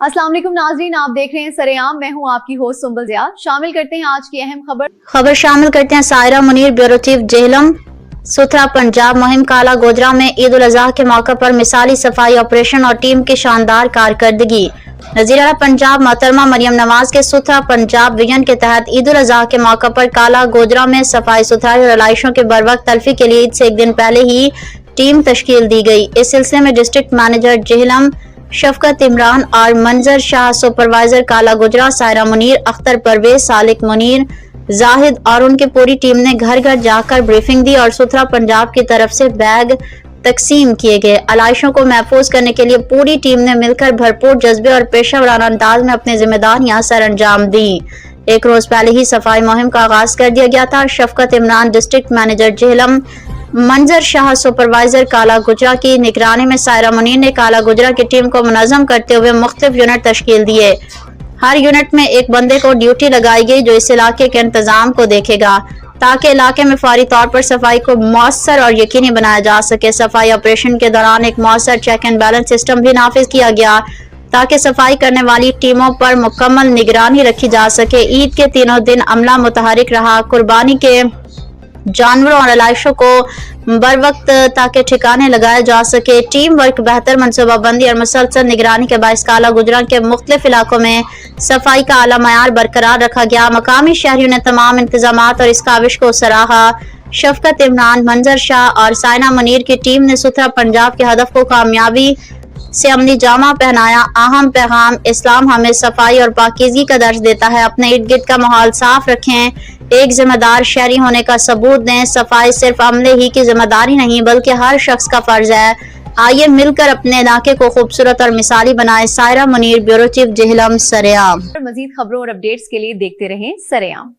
अस्सलाम वालेकुम नाज़रीन, आप देख रहे हैं सरेआम। मैं हूं आपकी होस्ट सुंबल ज़िया। शामिल करते हैं आज की अहम खबर शामिल करते हैं। सायरा मुनीर, ब्यूरो चीफ जेहलम, सुथरा पंजाब मुहिम। काला गोजरा में ईद उल अज़हा के मौके पर मिसाली सफाई ऑपरेशन और टीम की शानदार कारकर्दगी। वज़ीर आला पंजाब मोहतरमा मरियम नवाज के सुथरा पंजाब विजन के तहत ईद उल अज़हा के मौके पर काला गोजरा में सफाई सुथराई और आलाइशों के बरवक्त तलफी के लिए ईद से एक दिन पहले ही टीम तश्कील दी गई। इस सिलसिले में डिस्ट्रिक्ट मैनेजर जेहलम शफकत इमरान और मंजर शाह, सुपरवाइजर काला गुजरा सायरा मुनीर, अख्तर परवेज, सालिक मुनीर, जाहिद और उनकी पूरी टीम ने घर घर जाकर ब्रीफिंग दी और सुथरा पंजाब की तरफ से बैग तकसीम किए गए। आलाइशों को महफूज करने के लिए पूरी टीम ने मिलकर भरपूर जज्बे और पेशा वराना अंदाज में अपनी जिम्मेदारियां सर अंजाम दी। एक रोज पहले ही सफाई मुहिम का आगाज कर दिया गया था। शफकत इमरान डिस्ट्रिक्ट मैनेजर जेहलम, मंजर शाह सुपरवाइजर काला गुजरा की निगरानी में सायरा मुनीर ने काला गुजरा की टीम को मुनज़्ज़म करते हुए मुख्तलिफ यूनिट तश्कील दिए। हर यूनिट में एक बंदे को ड्यूटी लगाई गई जो इस इलाके के इंतजाम को देखेगा ताकि इलाके में फौरी तौर पर सफाई को मौसर और यकीनी बनाया जा सके। सफाई ऑपरेशन के दौरान एक मौसर चेक एंड बैलेंस सिस्टम भी नाफिज किया गया ताकि सफाई करने वाली टीमों पर मुकम्मल निगरानी रखी जा सके। ईद के तीनों दिन अमला मुतहरिक रहा। कुर्बानी के जानवरों और आलाइशों को बर वक्त ताकि ठिकाने लगाया जा सके। टीम वर्क, बेहतर मनसूबाबंदी और मुसलसल निगरानी के बायस काला गुजरा के मुख्तलिफ इलाकों में सफाई का आला मयार बरकरार रखा गया। मकामी शहरियों ने तमाम इंतजामात और इस काविश को सराहा। शफकत इमरान, मंजर शाह और सायरा मुनीर की टीम ने सुथरा पंजाब के हदफ को कामयाबी से अमली जामा पहनाया। अहम पैगाम, इस्लाम हमें सफाई और पाकीज़गी का दर्ज देता है। अपने इर्द गिर्द का माहौल साफ रखें, एक जिम्मेदार शहरी होने का सबूत दें। सफाई सिर्फ अमले ही की जिम्मेदारी नहीं बल्कि हर शख्स का फर्ज है। आइए मिलकर अपने इलाके को खूबसूरत और मिसाली बनाएं। सायरा मुनीर, ब्यूरो चीफ जेहलम, सरेआम। मजीद खबरों और अपडेट्स के लिए देखते रहें सरेआम।